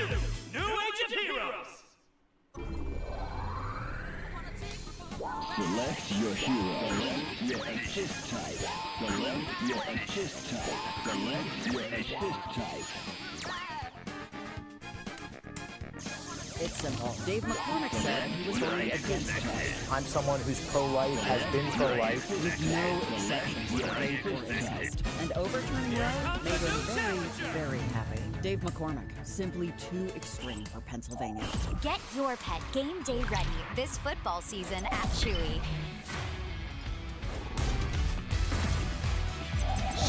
New Age of Heroes! Select your hero. Select your assist type. Select your assist type. Select your assist type. It's simple. Dave McCormick said he was voting against it. I'm someone who's pro-life, has been pro-life. With no exceptions to rape or incest. And overturning Roe made him very, very happy. Dave McCormick, simply too extreme for Pennsylvania. Get your pet game day ready this football season at Chewy.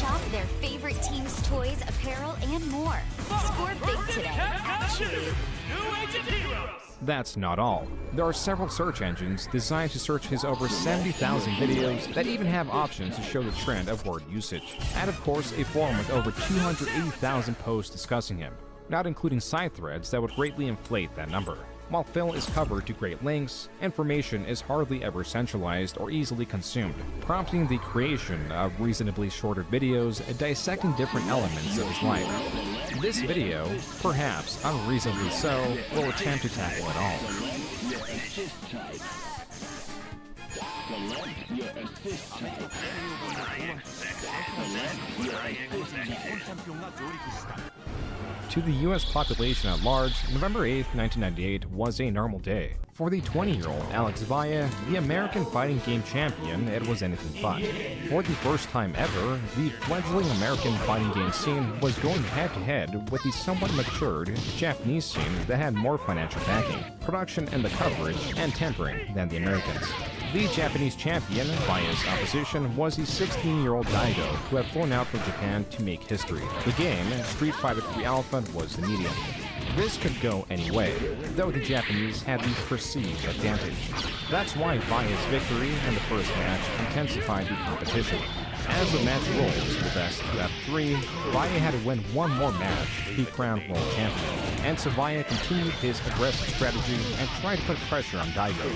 Shop their favorite team's toys, apparel, and more. Score big today at Chewy. New Age of Heroes! That's not all. There are several search engines designed to search his over 70,000 videos that even have options to show the trend of word usage. And of course, a forum with over 280,000 posts discussing him, not including side threads that would greatly inflate that number. While Phil is covered to great lengths, information is hardly ever centralized or easily consumed, prompting the creation of reasonably shorter videos dissecting different elements of his life. This video, perhaps unreasonably so, will attempt to tackle it all. Select your assist type. To the US population at large, November 8, 1998 was a normal day. For the 20-year-old Alex Valle, the American fighting game champion, it was anything but. For the first time ever, the fledgling American fighting game scene was going head-to-head with the somewhat matured Japanese scene that had more financial backing, production and the coverage and tempering than the Americans. The Japanese champion, Valle's opposition, was the 16-year-old Daigo, who had flown out from Japan to make history. The game, Street Fighter III Alpha, was the medium. This could go any way, though the Japanese had the perceived advantage. That's why Valle's victory in the first match intensified the competition. As the match rolls to the best of 3, Valle had to win one more match to be crowned world champion, and so Valle continued his aggressive strategy and tried to put pressure on Daigo.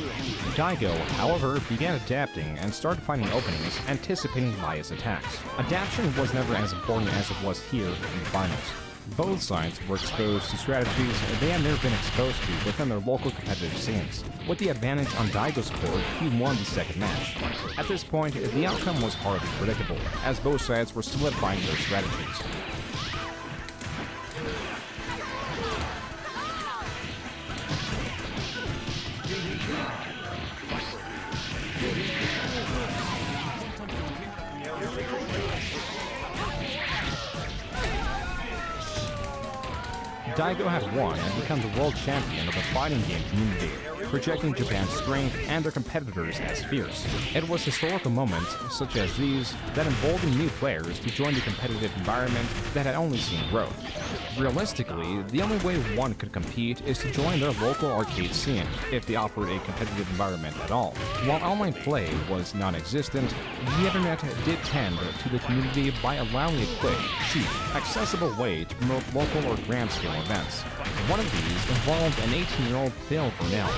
Daigo, however, began adapting and started finding openings, anticipating Valle's attacks. Adaptation was never as important as it was here in the finals. Both sides were exposed to strategies they had never been exposed to within their local competitive scenes. With the advantage on Daigo's court, he won the second match. At this point, the outcome was hardly predictable, as both sides were solidifying their strategies. Daigo had won and become the world champion of the fighting game community, projecting Japan's strength and their competitors as fierce. It was historical moments such as these that emboldened new players to join the competitive environment that had only seen growth. Realistically, the only way one could compete is to join their local arcade scene, if they offered a competitive environment at all. While online play was non-existent, the internet did tend to the community by allowing a quick, cheap, accessible way to promote local or grand-scale events. One of these involved an 18-year-old Phil Burnell.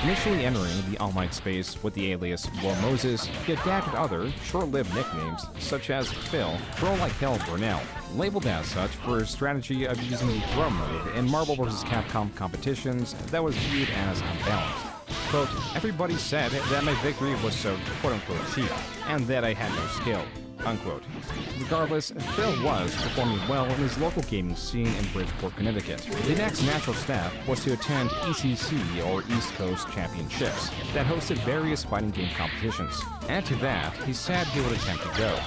Initially entering the online space with the alias Will Moses, he adapted other, short-lived nicknames such as Phil, Pro Like Hell Burnell, labeled as such for his strategy of using the throw move in Marvel vs. Capcom competitions that was viewed as unbalanced. Quote, everybody said that my victory was so quote-unquote cheap, and that I had no skill. Unquote. Regardless, Phil was performing well in his local gaming scene in Bridgeport, Connecticut. The next natural step was to attend ECC, or East Coast Championships, that hosted various fighting game competitions. Add to that, he said he would attempt to go.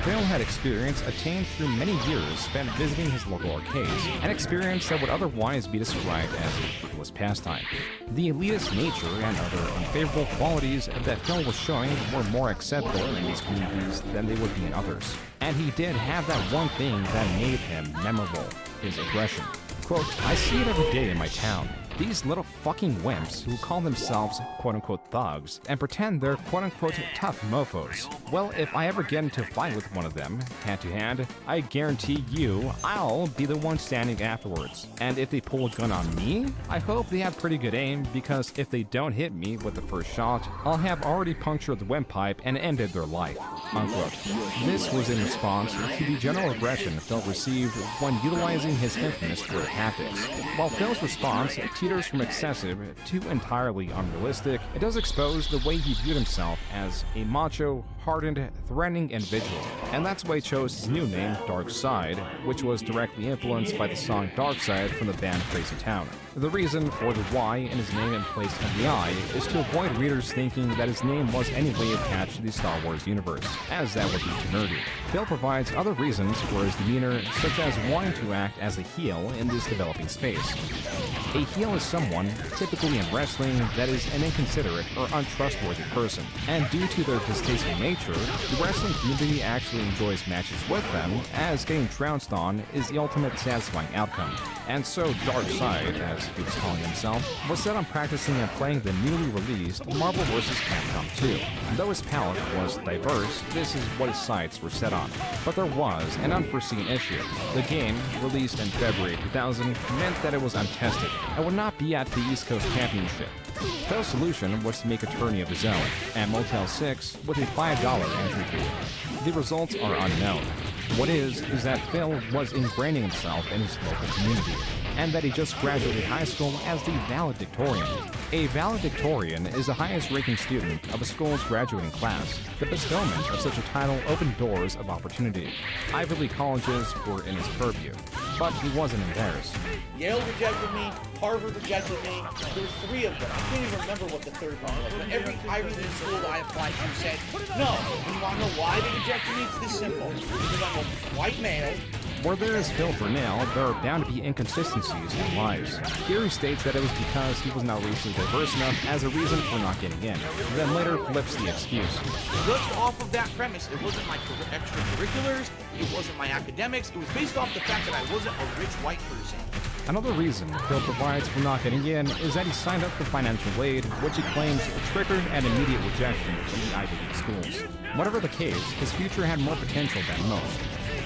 Phil had experience attained through many years spent visiting his local arcades, an experience that would otherwise be described as a frivolous pastime. The elitist nature and other unfavorable qualities that Phil was showing were more acceptable in these communities than they would be in others. And he did have that one thing that made him memorable, his aggression. Quote, I see it every day in my town. These little fucking wimps who call themselves quote-unquote thugs and pretend they're quote-unquote tough mofos. Well, if I ever get into a fight with one of them, hand-to-hand, I guarantee you I'll be the one standing afterwards. And if they pull a gun on me, I hope they have pretty good aim, because if they don't hit me with the first shot, I'll have already punctured the windpipe and ended their life. Unquote. This was in response to the general aggression Phil received when utilizing his infamous Twitter tactics. While Phil's response teeters from excessive to entirely unrealistic, it does expose the way he viewed himself as a macho, hardened, threatening individual. And that's why he chose his new name, Dark Side, which was directly influenced by the song Dark Side from the band Crazy Town. The reason for the Y in his name in place of the I is to avoid readers thinking that his name was anyway attached to the Star Wars universe, as that would be too nerdy. Phil provides other reasons for his demeanor, such as wanting to act as a heel in this developing space. A heel is someone, typically in wrestling, that is an inconsiderate or untrustworthy person, and due to their distasteful nature, the wrestling community actually enjoys matches with them, as getting trounced on is the ultimate satisfying outcome. And so Dark Side, as he was calling himself, was set on practicing and playing the newly released Marvel vs. Capcom 2. Though his palette was diverse, this is what his sights were set on. But there was an unforeseen issue. The game, released in February 2000, meant that it was untested and would not be at the East Coast Championship. Phil's solution was to make a tourney of his own at Motel 6 with a $5 entry fee. The results are unknown. What is that Phil was ingraining himself in his local community, and that he just graduated high school as the valedictorian. A valedictorian is the highest ranking student of a school's graduating class. The bestowment of such a title opened doors of opportunity. Ivy League colleges were in his purview, but he wasn't embarrassed. Yale rejected me, Harvard rejected me. There was 3 of them. I can't even remember what the 3rd one was, but every Ivy League school that I applied to said, no. And you want to know why they rejected me? It's this simple. Because I'm a white male. Where there is Phil Burnell, there are bound to be inconsistencies and lies. Here he states that it was because he was not racially diverse enough as a reason for not getting in, then later flips the excuse. Just off of that premise, it wasn't my extracurriculars, it wasn't my academics, it was based off the fact that I wasn't a rich white person. Another reason Phil provides for not getting in is that he signed up for financial aid, which he claims triggered an immediate rejection from the Ivy League schools. Whatever the case, his future had more potential than most.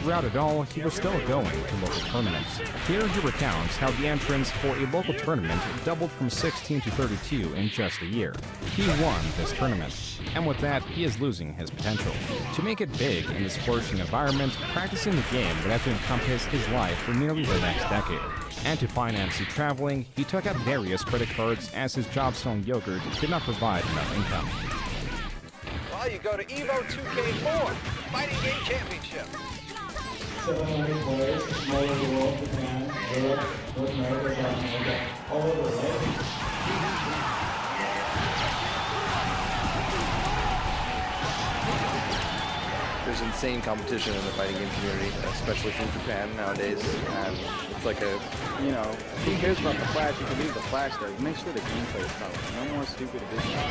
Throughout it all, he was still going to local tournaments. Here he recounts how the entrance for a local tournament doubled from 16 to 32 in just a year. He won this tournament, and with that, he is losing his potential. To make it big in this flourishing environment, practicing the game would have to encompass his life for nearly the next decade. And to finance the traveling, he took out various credit cards as his job selling yogurt did not provide enough income. Well, you go to Evo 2K4, Fighting Game Championship. 700 players from all over the world, Japan, Europe, North America, South America, all over the world. There's insane competition in the fighting game community, especially from Japan nowadays. And it's like a, you know, who cares about the flash? You can leave the flash there. Make sure the gameplay is solid. No more stupid additions.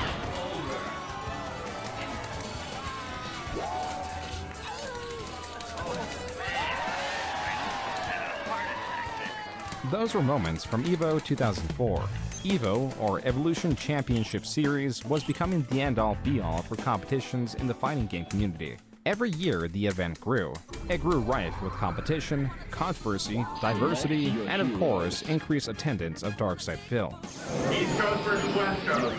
Those were moments from EVO 2004. EVO, or Evolution Championship Series, was becoming the end-all be-all for competitions in the fighting game community. Every year, the event grew. It grew rife with competition, controversy, diversity, and of course, increased attendance of Darkside Phil. East Coast versus West Coast.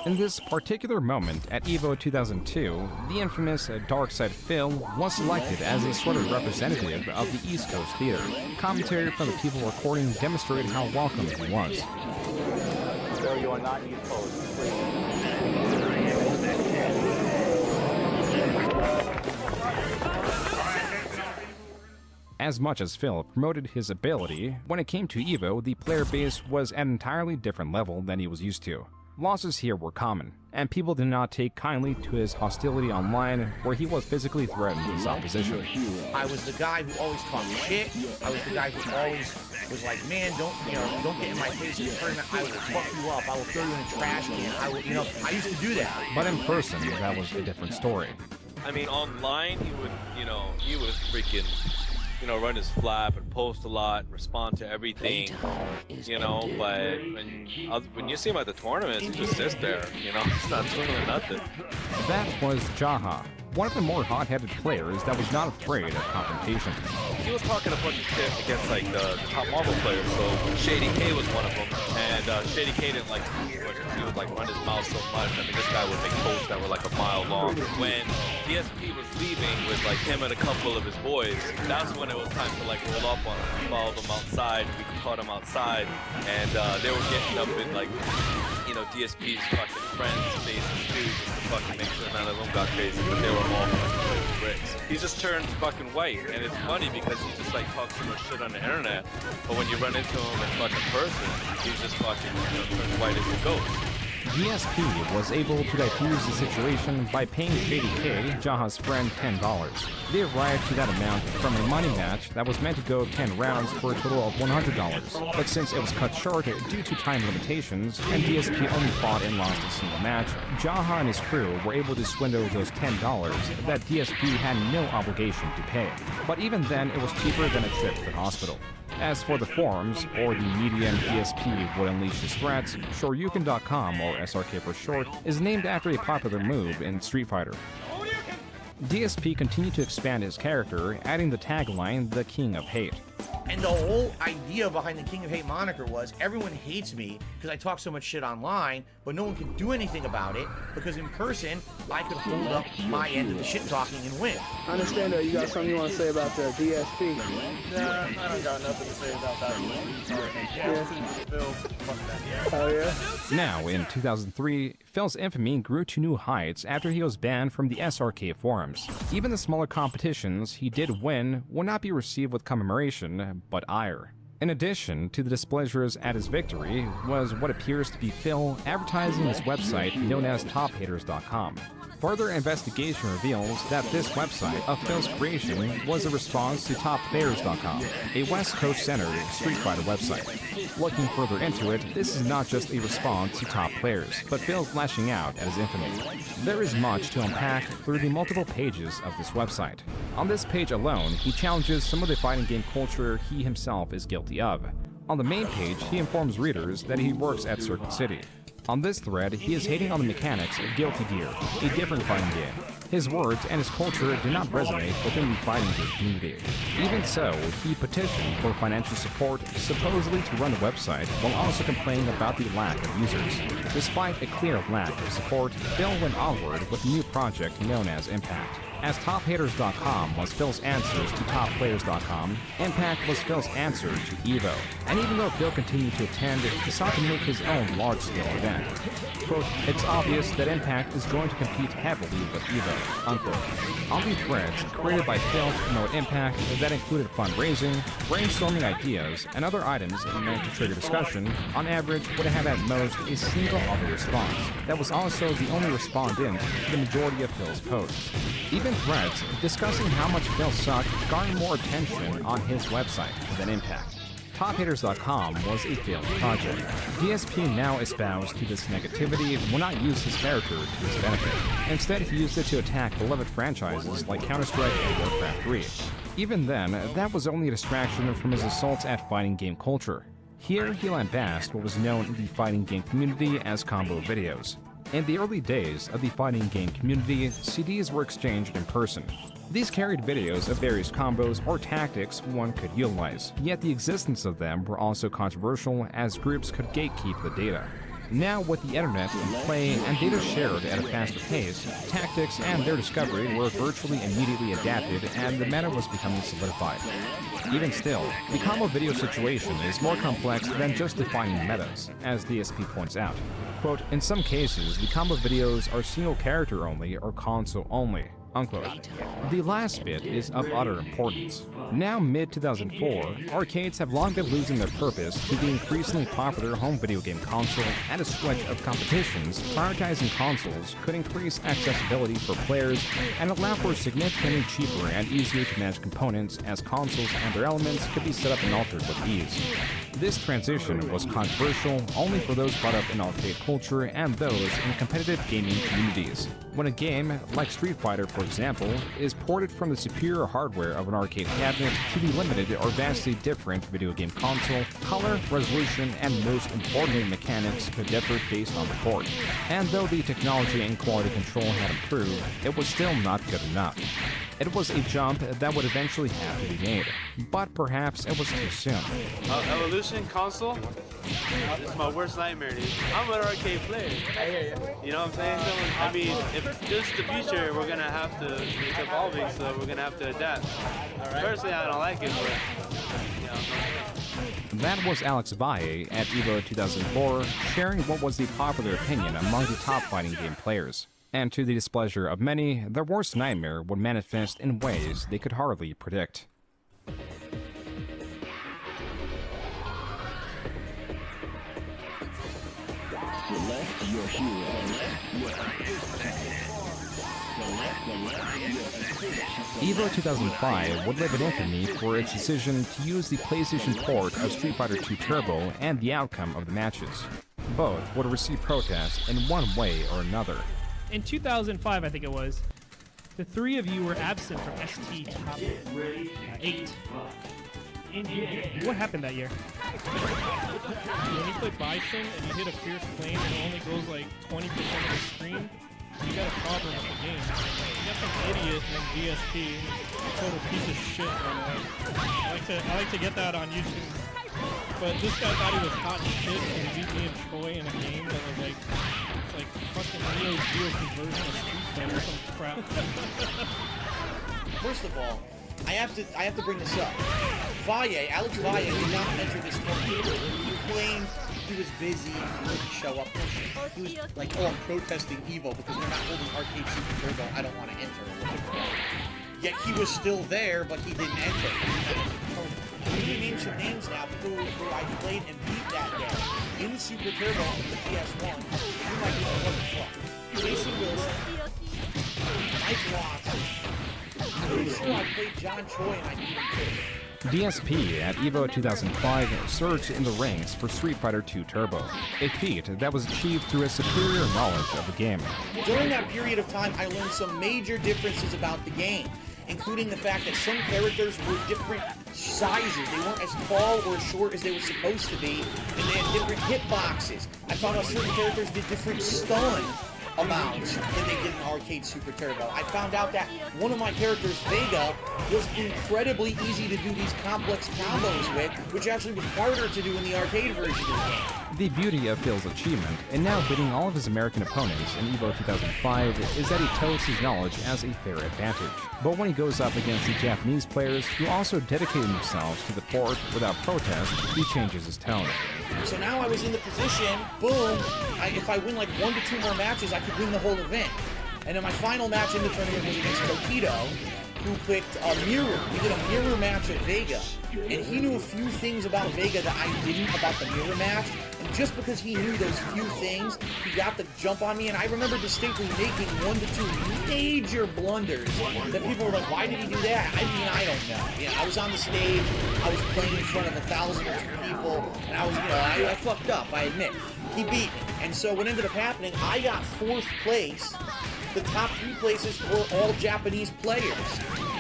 In this particular moment at EVO 2002, the infamous Darkside Phil was selected as a sort of representative of the East Coast theater. Commentary from the people recording demonstrated how welcome he was. So you are not East Coast. As much as Phil promoted his ability, when it came to EVO, the player base was at an entirely different level than he was used to. Losses here were common, and people did not take kindly to his hostility online, where he was physically threatened with his opposition. I was the guy who always talked shit. I was the guy who always was like, man, don't get in my face in the tournament. I will fuck you up. I will throw you in a trash can. I will, I used to do that. But in person, that was a different story. I mean, online, he would freaking you know, run his flap and post a lot, respond to everything, you know, but when you see him at the tournaments, he just sits there, you know, he's not doing nothing. That was Jaha, one of the more hot-headed players that was not afraid of confrontation. He was talking a bunch of shit against like the top Marvel players, so Shady K was one of them, and Shady K didn't like he would like run his mouth so much. I mean, this guy would make posts that were like a mile long. When DSP was leaving with like him and a couple of his boys, that's when it was time to like roll up on him. We followed them outside, we caught him outside, and they were getting up in like, you know, DSP's fucking friends' faces too, just to fucking make sure none of them got crazy, but they were all fucking bricks. He just turned fucking white, and it's funny because he just like talks so much shit on the internet, but when you run into him in fucking person, he's just fucking, you know, turns white as a ghost. DSP was able to diffuse the situation by paying Shady K, Jaha's friend, $10. They arrived to that amount from a money match that was meant to go 10 rounds for a total of $100. But since it was cut short due to time limitations, and DSP only fought and lost a single match, Jaha and his crew were able to swindle those $10 that DSP had no obligation to pay. But even then, it was cheaper than a trip to the hospital. As for the forums, or the medium DSP would unleash his threats, Shoryuken.com, or SRK for short, is named after a popular move in Street Fighter. DSP continued to expand his character, adding the tagline, "The King of Hate." And the whole idea behind the King of Hate moniker was everyone hates me because I talk so much shit online, but no one can do anything about it because in person, I could hold up my end of the shit talking and win. I understand that you got something you want to say about the DSP. Nah, I don't got nothing to say about that. Oh yeah? Now, in 2003, Phil's infamy grew to new heights after he was banned from the SRK forums. Even the smaller competitions he did win would not be received with commemoration, but ire. In addition to the displeasures at his victory was what appears to be Phil advertising his website known as TopHaters.com. Further investigation reveals that this website of Phil's creation was a response to TopPlayers.com, a West Coast-centered Street Fighter website. Looking further into it, this is not just a response to Top Players, but Phil's lashing out at his infamy. There is much to unpack through the multiple pages of this website. On this page alone, he challenges some of the fighting game culture he himself is guilty of. On the main page, he informs readers that he works at Circuit City. On this thread, he is hating on the mechanics of Guilty Gear, a different fighting game. His words and his culture do not resonate within the fighting game community. Even so, he petitioned for financial support, supposedly to run the website, while also complaining about the lack of users. Despite a clear lack of support, Phil went onward with a new project known as Impact. As TopHaters.com was Phil's answers to TopPlayers.com, Impact was Phil's answer to EVO. And even though Phil continued to attend, he sought to make his own large-scale event. Quote, "It's obvious that Impact is going to compete heavily with EVO," unquote. On the threads created by Phil to promote Impact that included fundraising, brainstorming ideas, and other items meant to trigger discussion, on average would have at most a single other response. That was also the only respondent to the majority of Phil's posts. Even threads discussing how much Phil sucked garnered more attention on his website than Impact. TopHaters.com was a failed project. DSP now espoused to this negativity will not use his character to his benefit. Instead, he used it to attack beloved franchises like Counter-Strike and Warcraft 3. Even then, that was only a distraction from his assaults at fighting game culture. Here, he lambasted what was known in the fighting game community as combo videos. In the early days of the fighting game community, CDs were exchanged in person. These carried videos of various combos or tactics one could utilize, yet the existence of them were also controversial as groups could gatekeep the data. Now, with the internet in play and data shared at a faster pace, tactics and their discovery were virtually immediately adapted and the meta was becoming solidified. Even still, the combo video situation is more complex than just defining metas, as DSP points out. Quote, "In some cases, the combo videos are single character only or console only," unquote. The last bit is of utter importance. Now mid-2004, arcades have long been losing their purpose to the increasingly popular home video game console, and a stretch of competitions prioritizing consoles could increase accessibility for players and allow for significantly cheaper and easier to manage components as consoles and their elements could be set up and altered with ease. This transition was controversial only for those brought up in arcade culture and those in competitive gaming communities. When a game, like Street Fighter for example, is ported from the superior hardware of an arcade cabinet to the limited or vastly different video game console, color, resolution, and most importantly mechanics could differ based on the port. And though the technology and quality control had improved, it was still not good enough. It was a jump that would eventually have to be made, but perhaps it was too soon. Evolution console is my worst nightmare, dude. I'm an arcade player. I hear you. You know what I'm saying? I mean, if this is the future, we're gonna have to, it's evolving, so we're gonna have to adapt. Personally, I don't like it, but, you know. That was Alex Valle at EVO 2004, sharing what was the popular opinion among the top fighting game players. And to the displeasure of many, their worst nightmare would manifest in ways they could hardly predict. Select your hero. EVO 2005 would live in infamy for its decision to use the PlayStation port of Street Fighter II Turbo and the outcome of the matches. Both would receive protests in one way or another. In 2005, I think it was, the three of you were absent from ST Top 8. What happened that year? When you play Bison and you hit a fierce flame and it only goes like 20% of the screen, you got a problem with the game. You got some idiot named DSP, a total piece of shit, by the way. I like to get that on YouTube. But this guy thought he was hot shit and beat me and Troy in a game that was like, it's like fucking Neo Geo conversion of Street Fighter or some crap. First of all, I have to bring this up. Alex Valle did not enter this tournament. He claimed he was busy, he wouldn't show up. He was like, oh, I'm protesting EVO because they're not holding Arcade Super Turbo. I don't want to enter or whatever. Yet he was still there, but he didn't enter. I'm going to name some names now, people who I played and beat that day in Super Turbo on the PS1. You might be like, what the fuck? Jason Wilson, Mike Watson. I'm pretty sure I played John Choi and I beat him too. DSP at EVO 2005 surged in the ranks for Street Fighter II Turbo, a feat that was achieved through a superior knowledge of the game. During that period of time, I learned some major differences about the game, including the fact that some characters were different sizes. They weren't as tall or as short as they were supposed to be, and they had different hitboxes. I found out certain characters did different stun amounts than they did in Arcade Super Turbo. I found out that one of my characters, Vega, was incredibly easy to do these complex combos with, which actually was harder to do in the arcade version of the game. The beauty of Phil's achievement in now beating all of his American opponents in EVO 2005 is that he touts his knowledge as a fair advantage. But when he goes up against the Japanese players who also dedicated themselves to the port without protest, he changes his tone. So now I was in the position, boom, if I win like 1 to 2 more matches, I could win the whole event. And then my final match in the tournament was against Tokido, who picked a mirror. We did a mirror match at Vega. And he knew a few things about Vega that I didn't about the mirror match. And just because he knew those few things, he got the jump on me. And I remember distinctly making 1 to 2 major blunders that people were like, why did he do that? I mean, I don't know. You know, I was on the stage, I was playing in front of 1,000 or 2 people, and I was, you know, I fucked up, I admit. He beat me. And so what ended up happening, I got 4th place. The top 3 places were all Japanese players.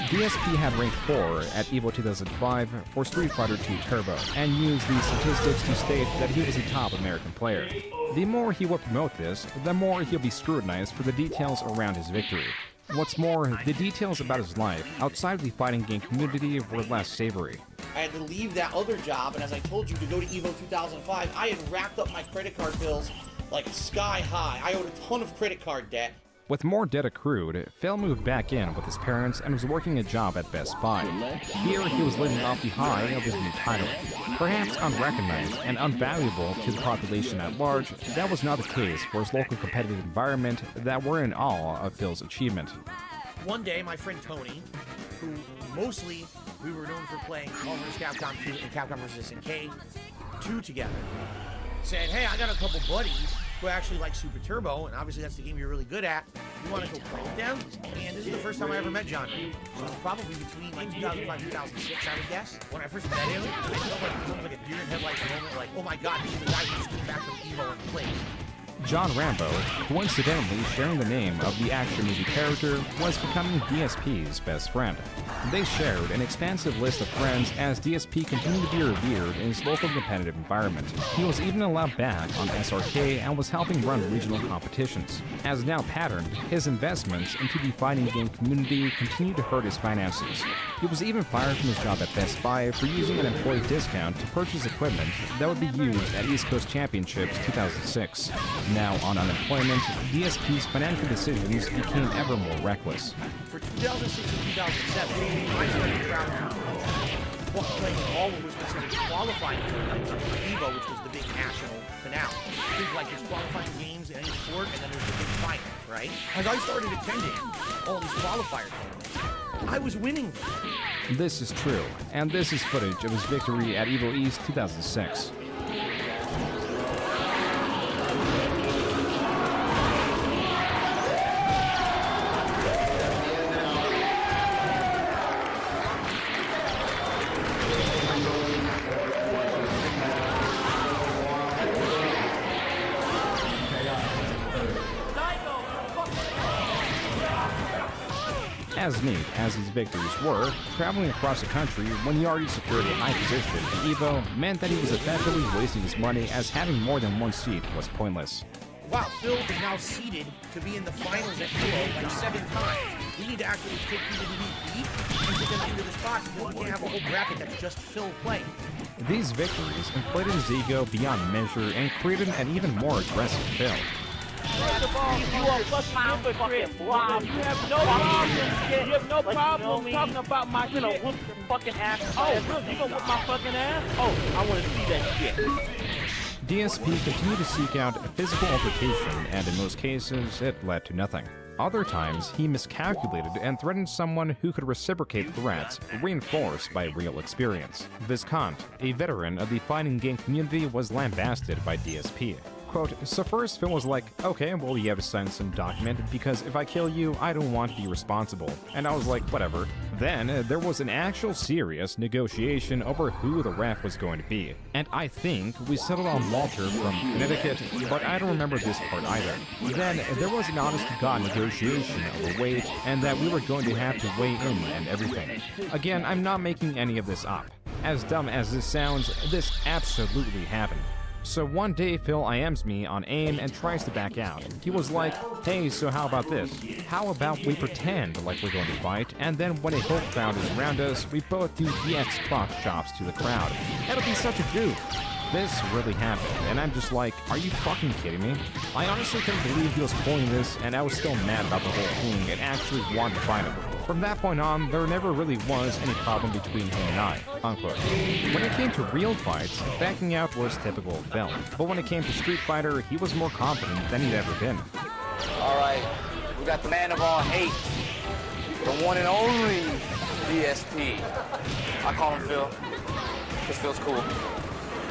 DSP had ranked 4 at EVO 2005 for Street Fighter II Turbo, and used these statistics to state that he was the top American player. The more he will promote this, the more he'll be scrutinized for the details around his victory. What's more, the details about his life outside of the fighting game community were less savory. I had to leave that other job, and as I told you, to go to EVO 2005, I had racked up my credit card bills like sky high. I owed a ton of credit card debt. With more debt accrued, Phil moved back in with his parents and was working a job at Best Buy. Here, he was living off the high of his new title. Perhaps unrecognized and unvaluable to the population at large, that was not the case for his local competitive environment that were in awe of Phil's achievement. One day, my friend Tony, who mostly we were known for playing Marvel vs. Capcom 2 and Capcom vs. SNK 2 together, said, hey, I got a couple buddies who actually like Super Turbo, and obviously that's the game you're really good at. You want to go breakdown? And this is the first time I ever met John Reed. So it was probably between like 2005 2006, I would guess. When I first met him, I felt like it was like a deer in headlights moment. Like, oh my God, this is the guy who just came back from Evo and played. John Rambo, coincidentally sharing the name of the action movie character, was becoming DSP's best friend. They shared an expansive list of friends as DSP continued to be revered in his local competitive environment. He was even allowed back on SRK and was helping run regional competitions. As now patterned, his investments into the fighting game community continued to hurt his finances. He was even fired from his job at Best Buy for using an employee discount to purchase equipment that would be used at East Coast Championships 2006. Now on unemployment, DSP's financial decisions became ever more reckless. For 2006 and 2007, I started traveling playing all what was considered qualifying tournaments for Evo, which was the big national finale. Think like there's qualifying games in any sport, and then there's the big final, right? As I started attending all these qualifier tournaments, I was winning them. This is true, and this is footage of his victory at Evo East 2006. As neat as these victories were, traveling across the country when he already secured a high position in Evo meant that he was effectively wasting his money, as having more than one seat was pointless. Wow, Phil is now seeded to be in the finals at Evo like 7 times. We need to actually take people who we beat and put them into the spots, because we can't have a whole bracket that's just Phil playing. These victories inflated his ego beyond measure and created an even more aggressive Phil. First of all, you are fucking hypocrite. You have no problem. You have no problem talking about my shit. You gonna whoop your fucking ass. Oh, you gonna whoop my fucking ass? Oh, I want to see that shit. DSP continued to seek out a physical altercation, and in most cases, it led to nothing. Other times, he miscalculated and threatened someone who could reciprocate threats, reinforced by real experience. Viscount, a veteran of the fighting game community, was lambasted by DSP. Quote, so first Phil was like, okay, well you have to sign some document because if I kill you, I don't want to be responsible. And I was like, whatever. Then there was an actual serious negotiation over who the ref was going to be. And I think we settled on Walter from Connecticut, but I don't remember this part either. Then there was an honest-to-God negotiation over weight and that we were going to have to weigh in and everything. Again, I'm not making any of this up. As dumb as this sounds, this absolutely happened. So one day Phil IMs me on AIM and tries to back out. He was like, hey, so how about this? How about we pretend like we're going to fight, and then when a whole crowd is around us, we both do DX clock chops to the crowd. That'll be such a goof. This really happened, and I'm just like, are you fucking kidding me? I honestly couldn't believe he was pulling this, and I was still mad about the whole thing and actually wanted to fight him. From that point on, there never really was any problem between him and I, unquote. When it came to real fights, backing out was typical of Phil. But when it came to Street Fighter, he was more confident than he'd ever been. Alright, we got the man of all hate, the one and only DSP. I call him Phil, because Phil's cool.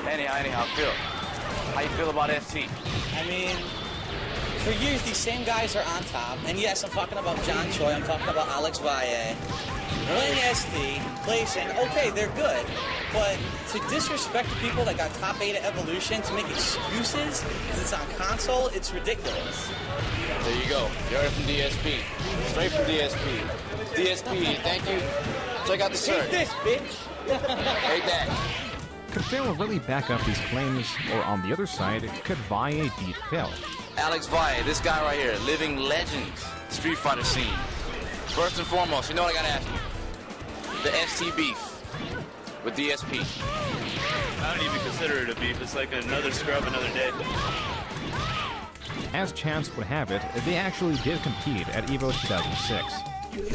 Anyhow, Phil, how you feel about ST? I mean, for years, these same guys are on top. And yes, I'm talking about John Choi, I'm talking about Alex Valle. Winning ST, placing, okay, they're good. But to disrespect the people that got top 8 at Evolution, to make excuses because it's on console, it's ridiculous. There you go. You heard it from DSP. Straight from DSP. DSP, thank you. Check out the shirt. Take this, bitch. Take that. Could Phil really back up these claims, or on the other side, could Valle beat Phil? Alex Valle, this guy right here, living legend, Street Fighter scene. First and foremost, you know what I gotta ask you? The ST beef with DSP. I don't even consider it a beef. It's like another scrub, another day. As chance would have it, they actually did compete at EVO 2006.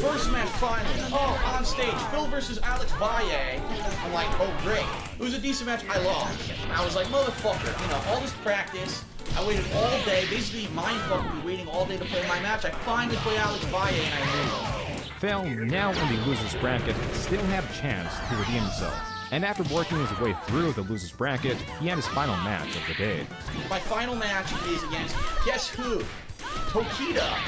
First match finally. Oh, on stage, Phil versus Alex Valle. I'm like, oh great. It was a decent match, I lost. I was like, motherfucker, you know, all this practice, I waited all day, basically mindfucked me waiting all day to play my match. I finally play Alex Valle and I lose. Phil, now in the loser's bracket, still had a chance to redeem himself. And after working his way through the loser's bracket, he had his final match of the day. My final match is against, guess who? Tokita.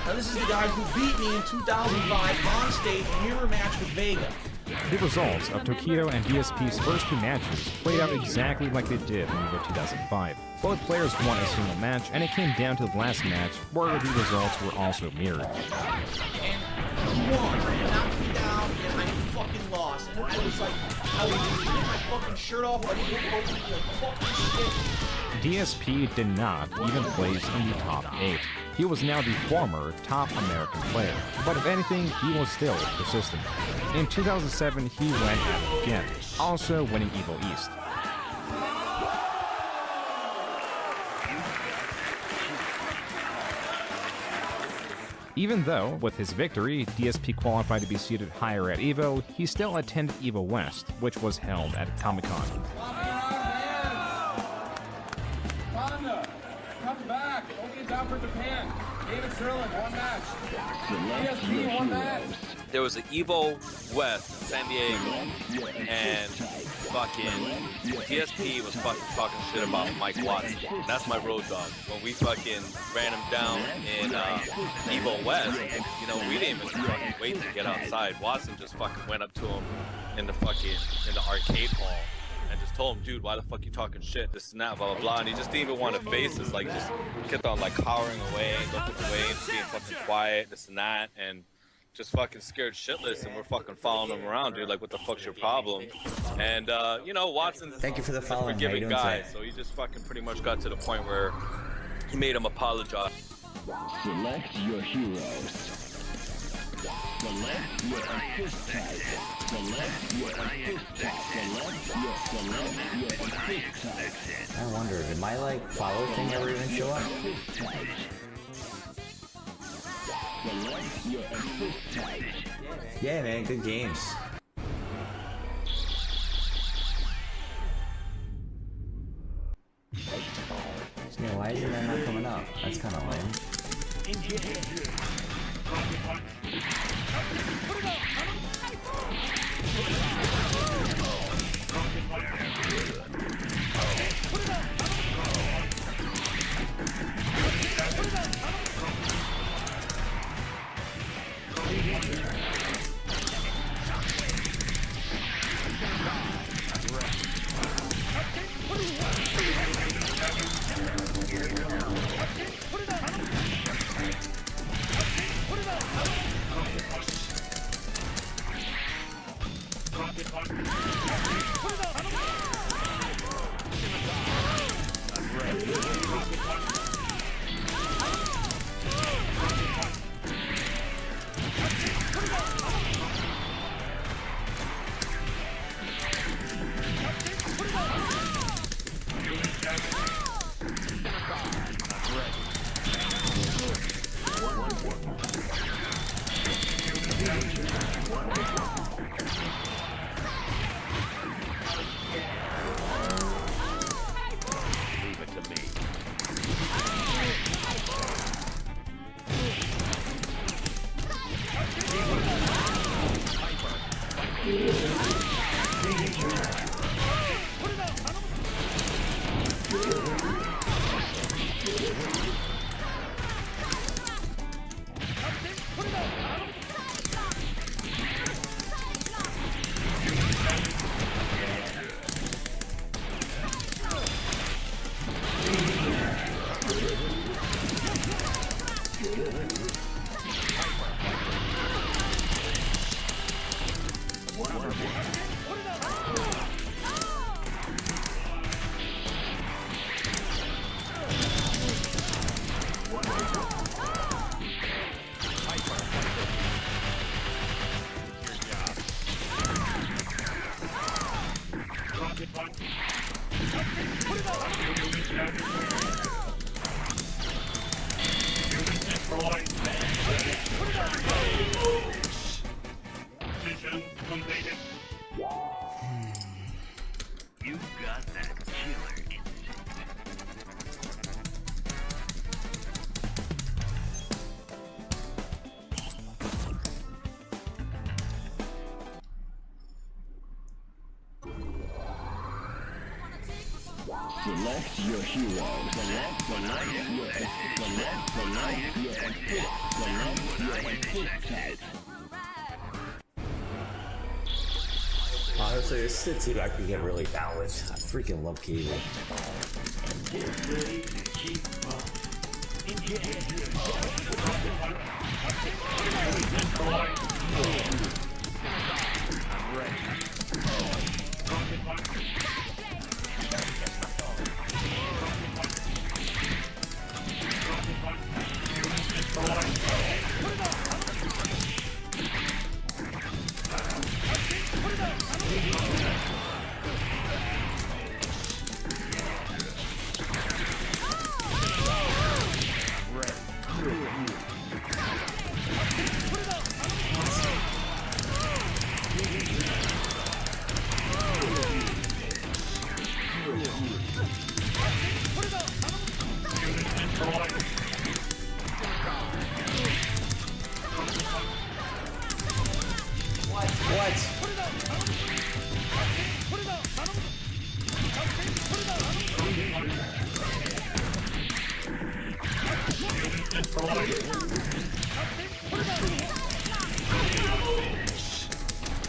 Now this is the guy who beat me in 2005 on stage mirror match with Vega. The results of Tokido and DSP's first two matches played out exactly like they did in Evo 2005. Both players won a single match, and it came down to the last match where the results were also mirrored. And he won, and knocked me down, and I fucking lost. And I was like, I was taking my fucking shirt off, I didn't over like fucking shit. DSP did not even place in the top 8. He was now the former top American player, but if anything, he was still persistent. In 2007, he went at it again, also winning Evo East. Even though, with his victory, DSP qualified to be seated higher at Evo, he still attended Evo West, which was held at Comic-Con. Come back. Opening down for Japan. David Sterling, one match. DSP, one match. There was an Evo West in San Diego, and fucking DSP was fucking talking shit about Mike Watson. That's my road dog. When we fucking ran him down in Evo West, you know, we didn't even fucking wait to get outside. Watson just fucking went up to him in the arcade hall and just told him, dude, why the fuck you talking shit, this and that, blah, blah, blah. And he just didn't even want to face us, like, just kept on, like, cowering away, looking away, and being fucking quiet, this and that, and just fucking scared shitless, and we're fucking following him around, dude, like, what the fuck's your problem? And, you know, Watson's Thank you for the following. a forgiving guy, so he just fucking pretty much got to the point where he made him apologize. Select your heroes. Select your assist type. Select your assist type. Select your assist type. I wonder, did my like follow thing ever even show up? Select your assist type. Yeah, man, good games. Yeah, why is that not coming up? That's kind of lame. Select your hero. Select your assist type. Honestly, this is a team I could get really down with. I freaking love Cable. Get ready to keep up.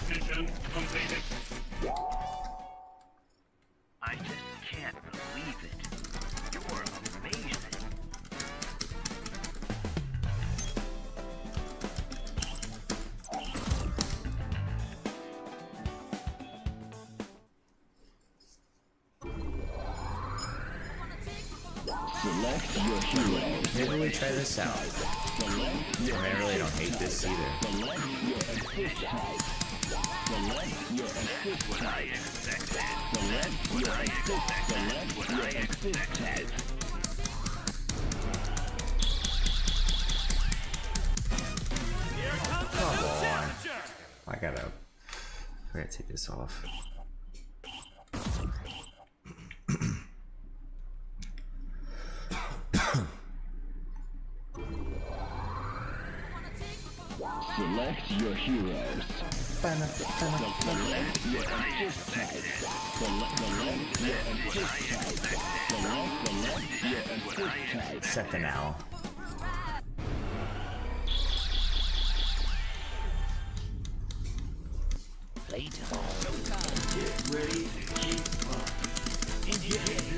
Mission completed. I just can't believe it. You're amazing. Select your hero. Maybe we try this out. I mean, I really don't hate this either. Select your assist type. Select your assist type. Select your assist type. Come on. I gotta take this off. Select your heroes. Select your assist type. Select your assist type. Select your assist type. Second now. Playtime. Get ready to keep up. Engage.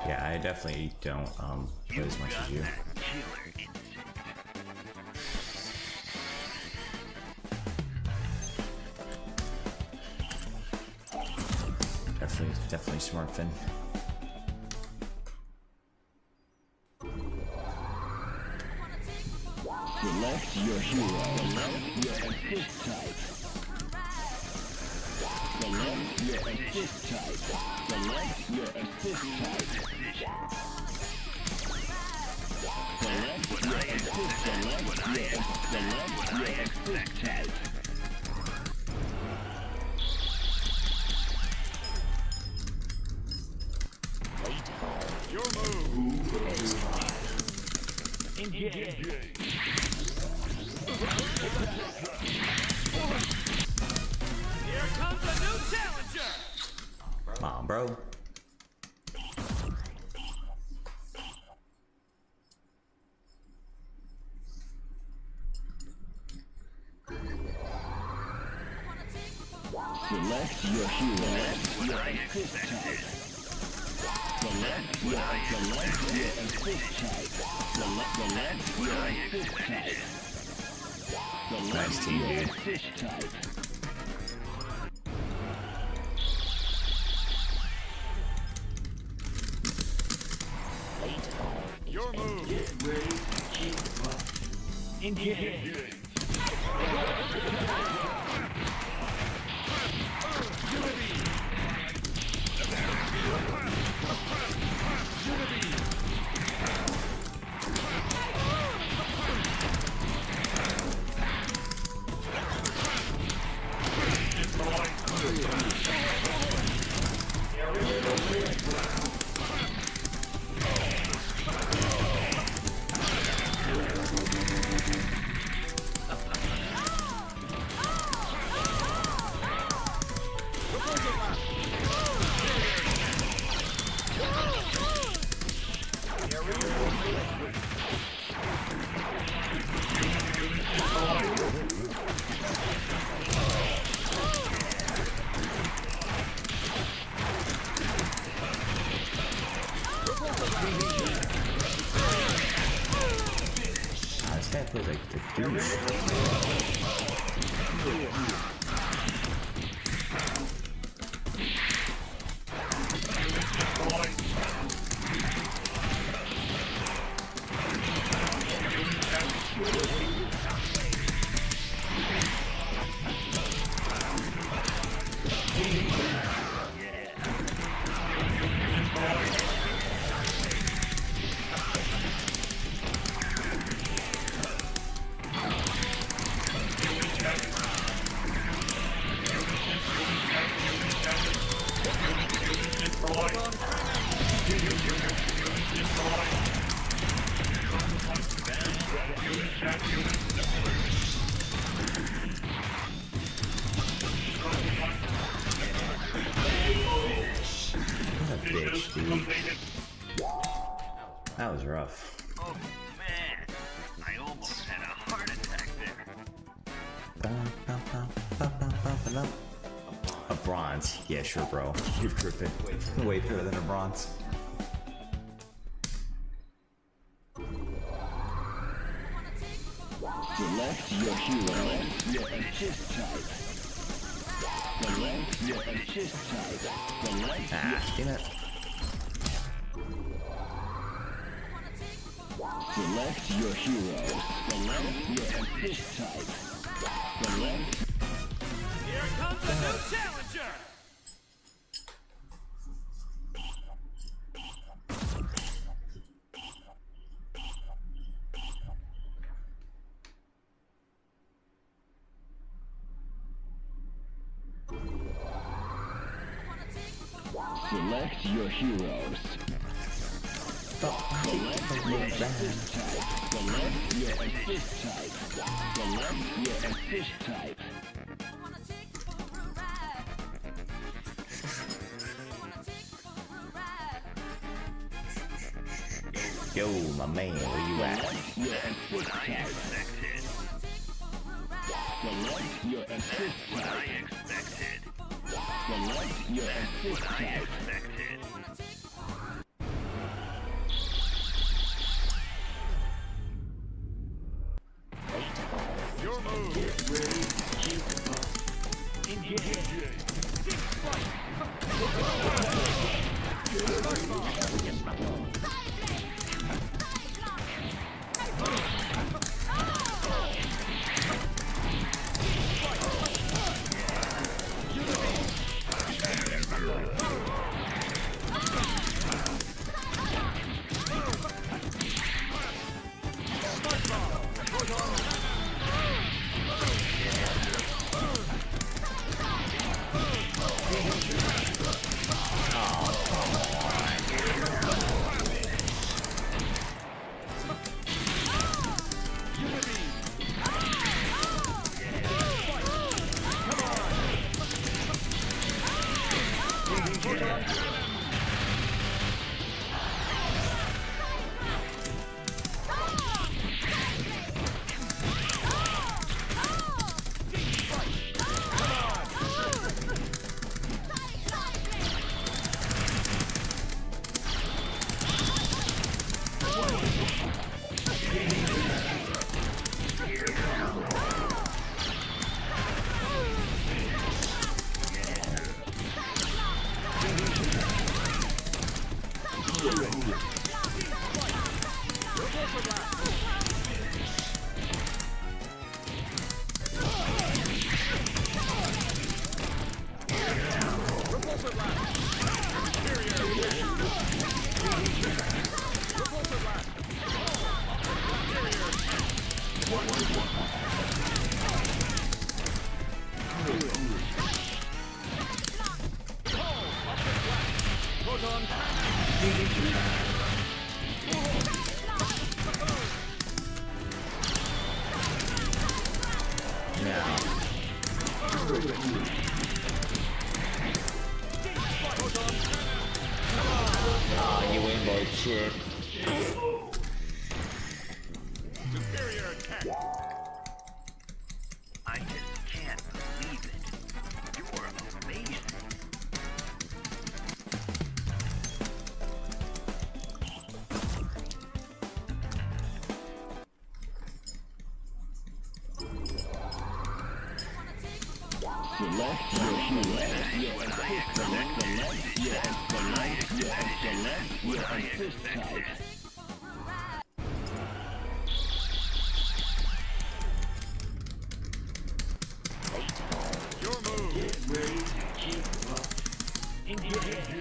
Yeah, I definitely don't play as much as you. Definitely smart, Finn. Select your hero. Select your assist type. Select your assist type. Select your assist type. Select your assist. Select your assist type. Your move. Engage. Here comes a new challenger. Come on, bro. Select your hero. Your assist type. Select your assist type. Select your assist type. Nice team, dude. Assist type. Your move. Get ready. Engage. This guy plays like the douche. What a bitch, dude. That was rough. Oh man, I almost had a heart attack there. A bronze. Yeah, sure, bro. You're tripping. Way better than a bronze. Select your hero. Your assist type. Select your assist type. Select damn it. Select your hero. Select your assist type. Select. Here comes a new challenger. Select your heroes. Select your assist type. Select your assist type. Select your assist type. Yo, my man, where you at? Select your assist type. Select your assist type. Select your assist type. Your move. Get ready. Engage. You ain't shit. Superior attack. I just can't believe it. You're amazing. Your move. Get ready to keep up. Engage.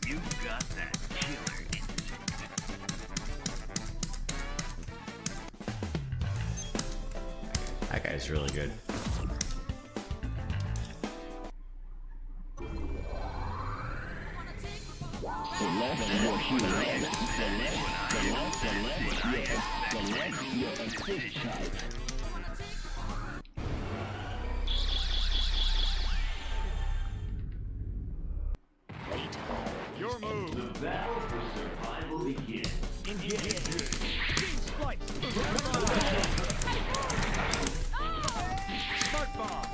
You got that killer instinct. That guy's really good. Your move. The battle for survival begins. Engage. Smart bomb.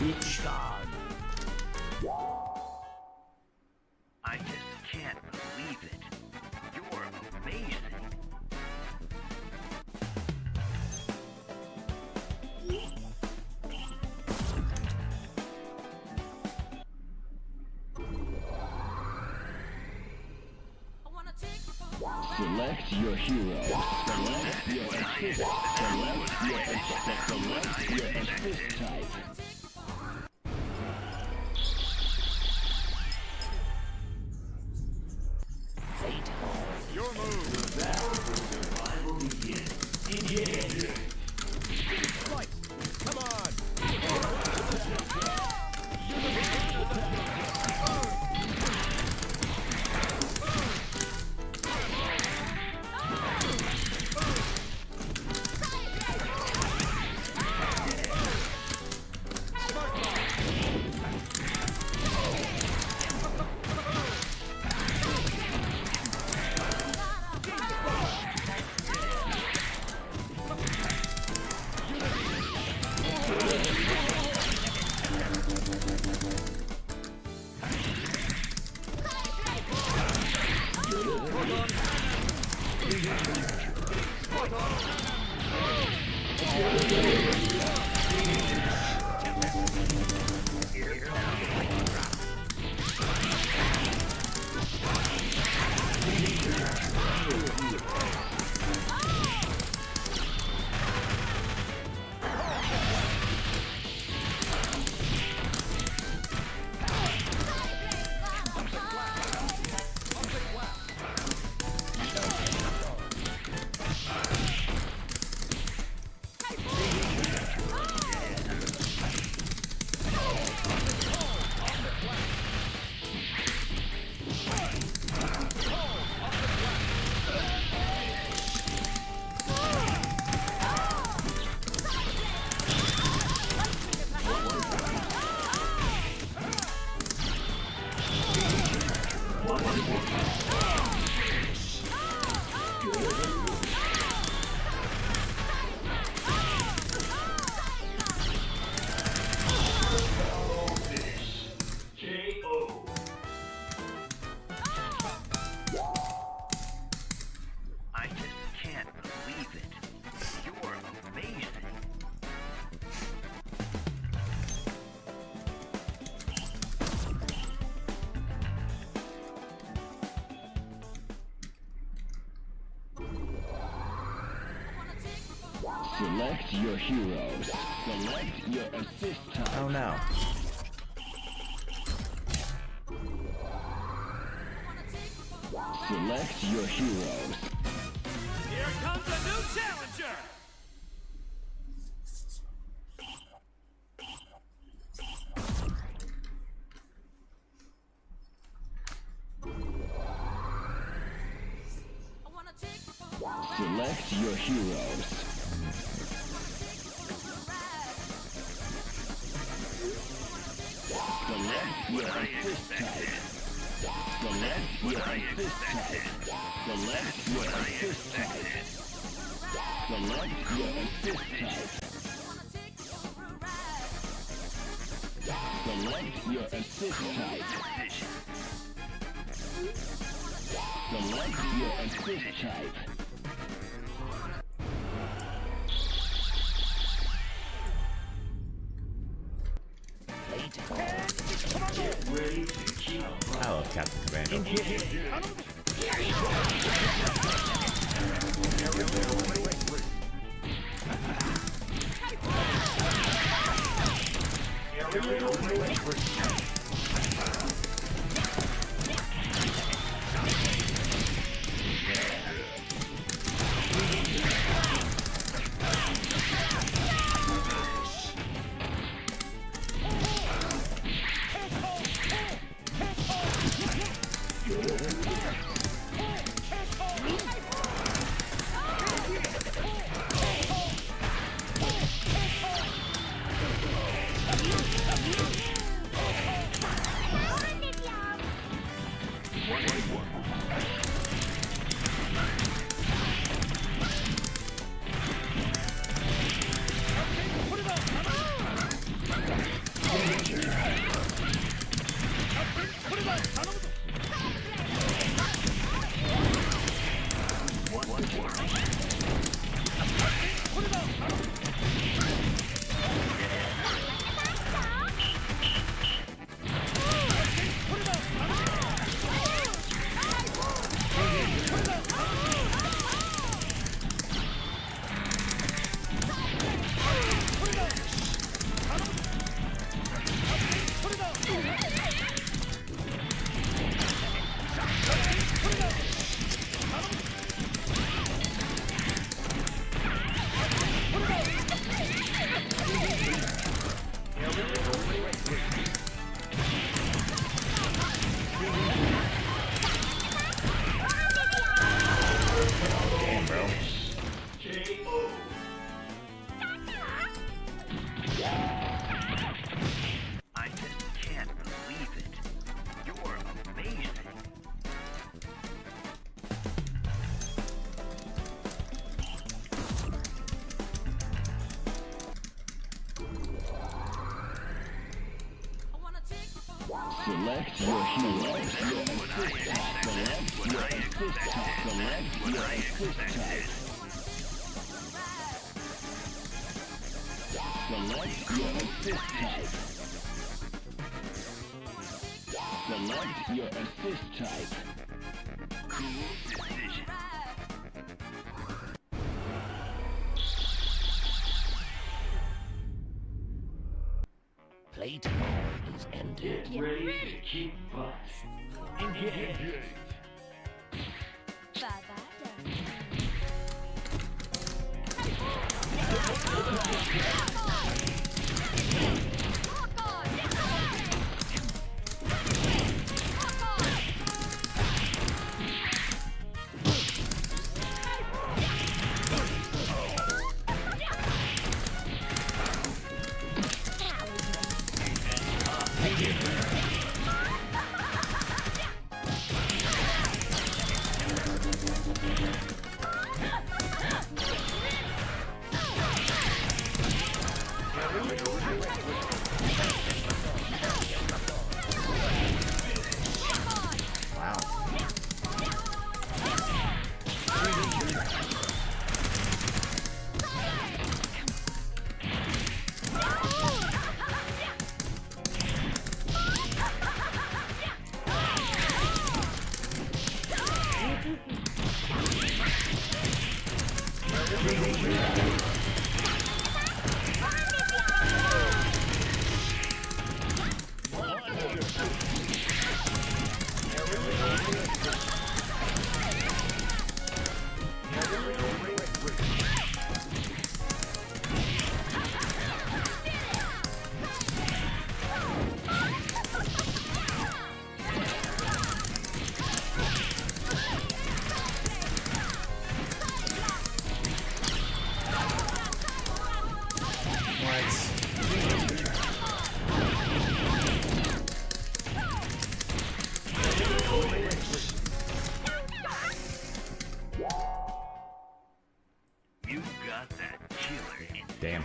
It's gone. I just can't believe it. You're amazing. Select your hero. Select your assist. Select your assist type. Your move. The battle will begin. Engage. Fight. Come on. I just can't believe it. You're amazing. Select your heroes. Select your assist type. Oh no. Select your heroes. Here comes a new challenger. Select your heroes. Select your assist type. Select your assist type. Select your assist type. Select your assist type. Select your assist type. Select your assist type. I love Captain Commando. Select your hero. Select your assist type. Select your assist type. Select your assist type. Select your assist type. Cool decision. Playtime is ended. Get ready to kick butt. Engage. You got that killer in. Damn.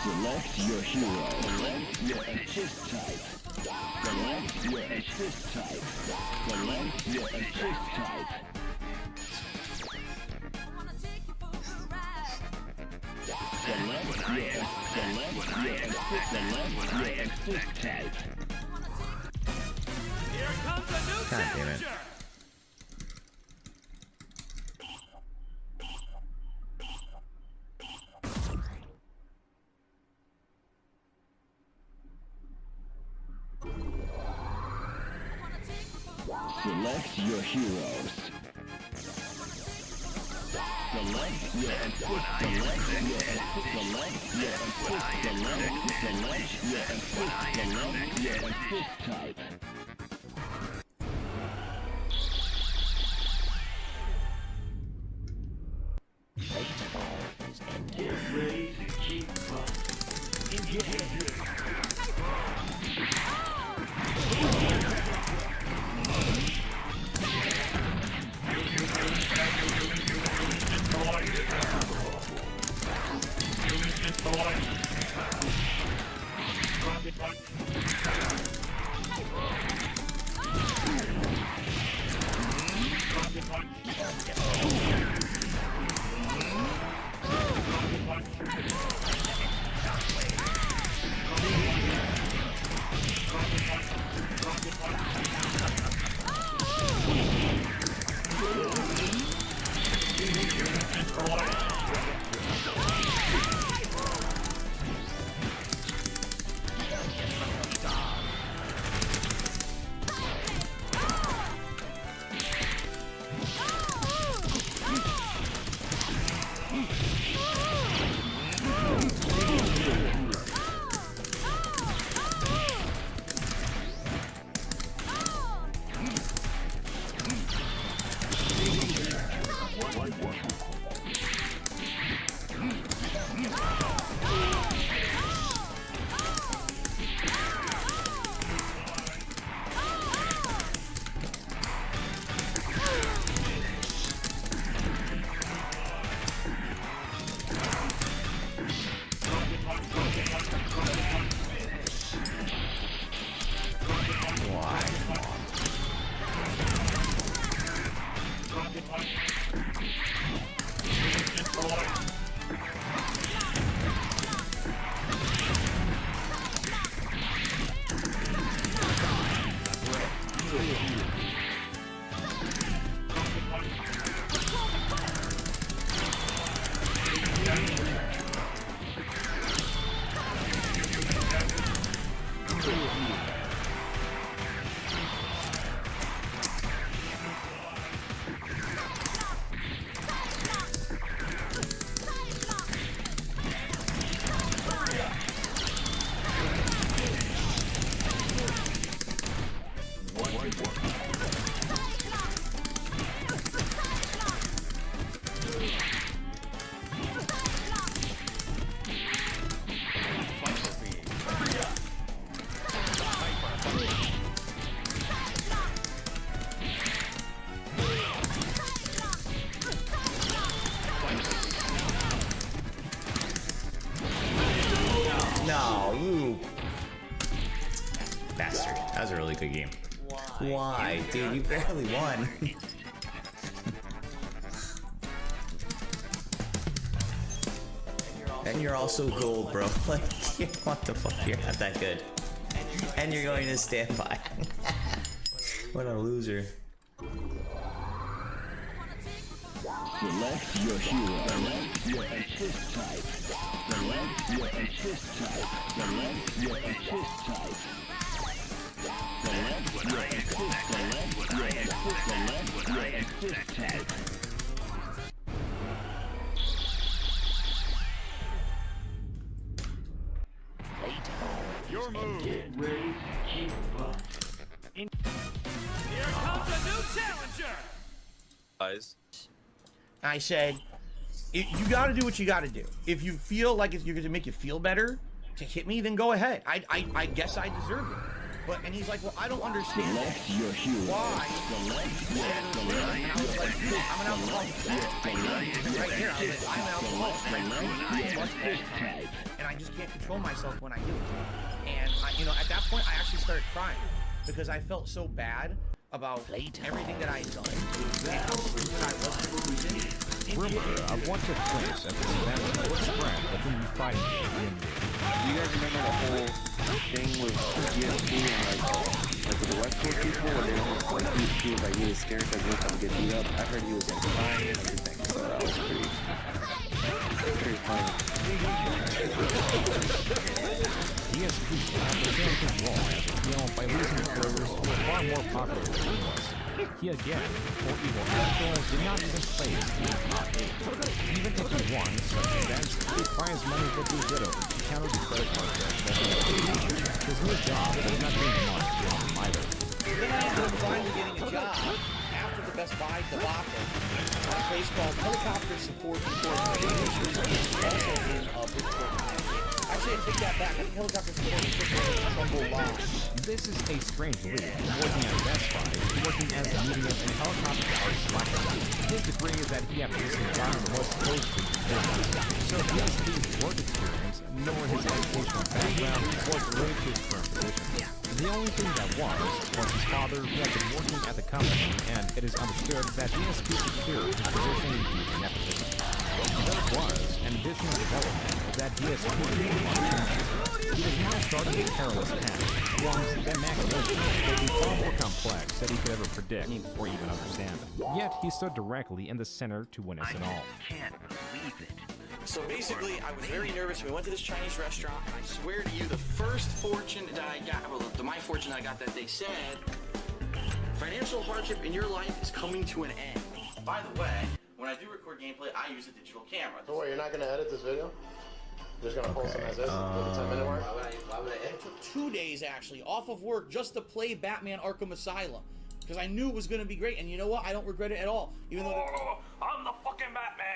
Select your hero. Select your assist type. Select your assist type. Select your assist type. Select your assist type. Here comes a new God damn it. challenger. Select your heroes. Select your assist. Select your assist. Select your assist. Select your assist. Select your assist type. Baseball is ended. Get ready to kick butt. Engage. Bastard. That was a really good game. Why? Dude, you barely won. And you're also gold, bro. Like, what the fuck? You're not that good. And you're going to stand by. What a loser. Select your hero. Select your assist type. Select your assist type. Select your assist type. Select your assist type. Your move. Get ready to keep up. Here comes a new challenger. Guys. I said, you gotta do what you gotta do. If you feel like you're gonna make you feel better to hit me, then go ahead. I guess I deserve it. But, and he's like, well, I don't understand why. And I was like, dude, I'm an alcoholic. Right here, I was like, I'm an alcoholic. And I just can't control myself when I do it. And, at that point, I actually started crying because I felt so bad about everything that I had done. And how stupid I was losing. Rumor of what took place at this event was spread within the fighting game. You guys remember the whole thing with GSP and like with the West Coast people where they almost like he was like really scared that he was gonna get beat up. I heard he was like crying and everything, so that was pretty funny. DSP had the same control as a heel by losing the players who were far more popular than he was. He again, for Evil Angel, did not even play his team top 8. Even if he won such events, the prize money would be widowed to counter the credit card debt that he had. His new job was not doing much for him either. Then I ended up finally getting a job after the Best Buy debacle at a place called Helicopter Support Incorporated, which is also in Bridgeport, Connecticut. Actually, I take that back. I think Helicopter Support Incorporated is Trumbull Law. This is a strange leap from working at Best Buy to working as a medium and helicopter art selector. His degree is that he had recent environment was supposed to be business. So DSP's work experience, nor his educational background, was related to his current position. The only thing that was his father who had been working at the company, and it is understood that DSP secured his position due to nepotism. There was an additional development that DSP he was now starting a perilous path, one that machinations would be far more complex than he could ever predict or even understand. Yet he stood directly in the center to win us it all. Can't believe it. So basically, I was very nervous. We went to this Chinese restaurant, and I swear to you, the first fortune that I got, well, my fortune I got that they said, financial hardship in your life is coming to an end. By the way, when I do record gameplay, I use a digital camera. Don't worry, you're not gonna edit this video? You're just gonna post it as is, with the 10-minute mark? Why would I edit? It took 2 days, actually, off of work just to play Batman Arkham Asylum. Because I knew it was gonna be great, and you know what? I don't regret it at all. Even though I'm the fucking Batman!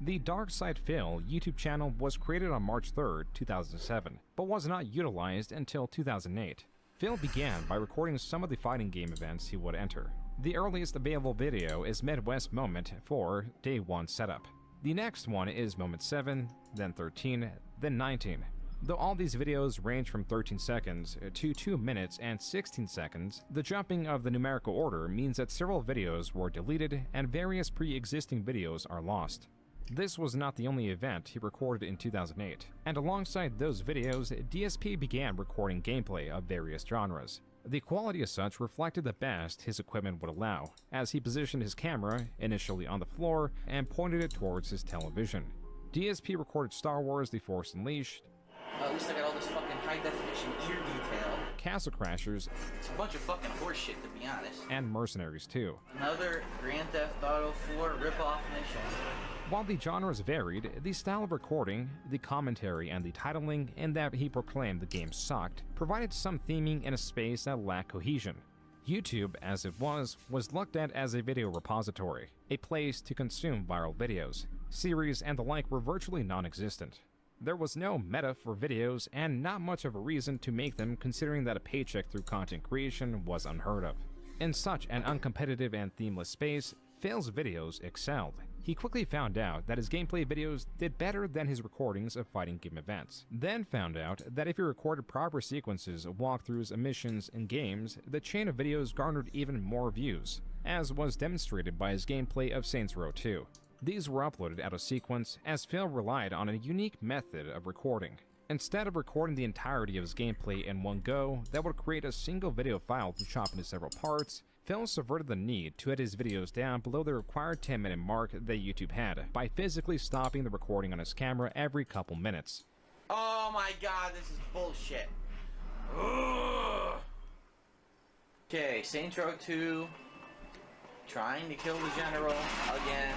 The Dark Side Phil YouTube channel was created on March 3rd, 2007, but was not utilized until 2008. Phil began by recording some of the fighting game events he would enter. The earliest available video is Midwest Moment 4 Day 1 Setup. The next one is Moment 7, then 13, then 19. Though all these videos range from 13 seconds to 2 minutes and 16 seconds, the jumping of the numerical order means that several videos were deleted and various pre-existing videos are lost. This was not the only event he recorded in 2008, and alongside those videos, DSP began recording gameplay of various genres. The quality as such reflected the best his equipment would allow, as he positioned his camera initially on the floor and pointed it towards his television. DSP recorded Star Wars The Force Unleashed, At least I got all this fucking high-definition ear detail. Castle Crashers, It's a bunch of fucking horseshit, to be honest. and Mercenaries 2. Another Grand Theft Auto 4 rip-off mission. While the genres varied, the style of recording, the commentary, and the titling, in that he proclaimed the game sucked, provided some theming in a space that lacked cohesion. YouTube, as it was looked at as a video repository, a place to consume viral videos. Series and the like were virtually non-existent. There was no meta for videos and not much of a reason to make them, considering that a paycheck through content creation was unheard of. In such an uncompetitive and themeless space, Phil's videos excelled. He quickly found out that his gameplay videos did better than his recordings of fighting game events. Then found out that if he recorded proper sequences of walkthroughs, missions, and games, the chain of videos garnered even more views, as was demonstrated by his gameplay of Saints Row 2. These were uploaded out of sequence, as Phil relied on a unique method of recording. Instead of recording the entirety of his gameplay in one go that would create a single video file to chop into several parts, Phil subverted the need to edit his videos down below the required 10-minute mark that YouTube had by physically stopping the recording on his camera every couple minutes. Oh my god, this is bullshit. Ugh. Okay, Saints Row 2, trying to kill the general again.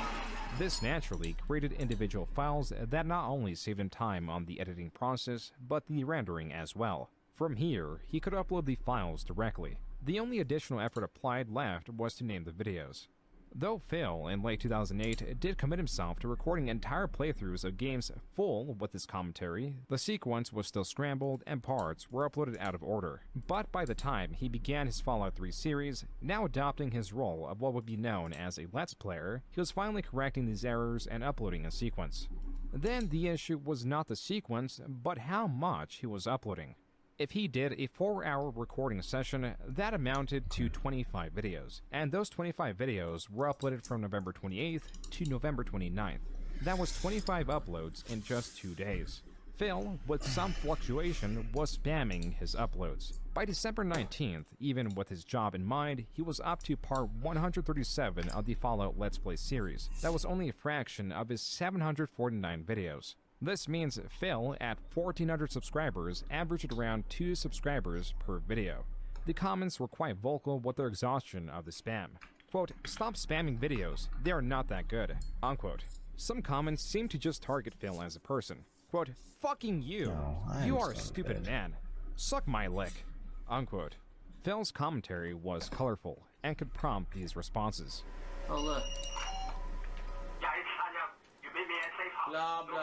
This naturally created individual files that not only saved him time on the editing process, but the rendering as well. From here, he could upload the files directly. The only additional effort applied left was to name the videos. Though Phil, in late 2008, did commit himself to recording entire playthroughs of games full with his commentary, the sequence was still scrambled and parts were uploaded out of order. But by the time he began his Fallout 3 series, now adopting his role of what would be known as a Let's Player, he was finally correcting these errors and uploading a sequence. Then the issue was not the sequence, but how much he was uploading. If he did a 4-hour recording session, that amounted to 25 videos, and those 25 videos were uploaded from November 28th to November 29th. That was 25 uploads in just 2 days. Phil, with some fluctuation, was spamming his uploads. By December 19th, even with his job in mind, he was up to part 137 of the Fallout Let's Play series. That was only a fraction of his 749 videos. This means Phil, at 1,400 subscribers, averaged around 2 subscribers per video. The comments were quite vocal with their exhaustion of the spam. Quote, "Stop spamming videos, they are not that good," unquote. Some comments seem to just target Phil as a person. Quote, "Fucking you, you are a stupid man, suck my lick," unquote. Phil's commentary was colorful and could prompt these responses. Oh look. Blah, blah.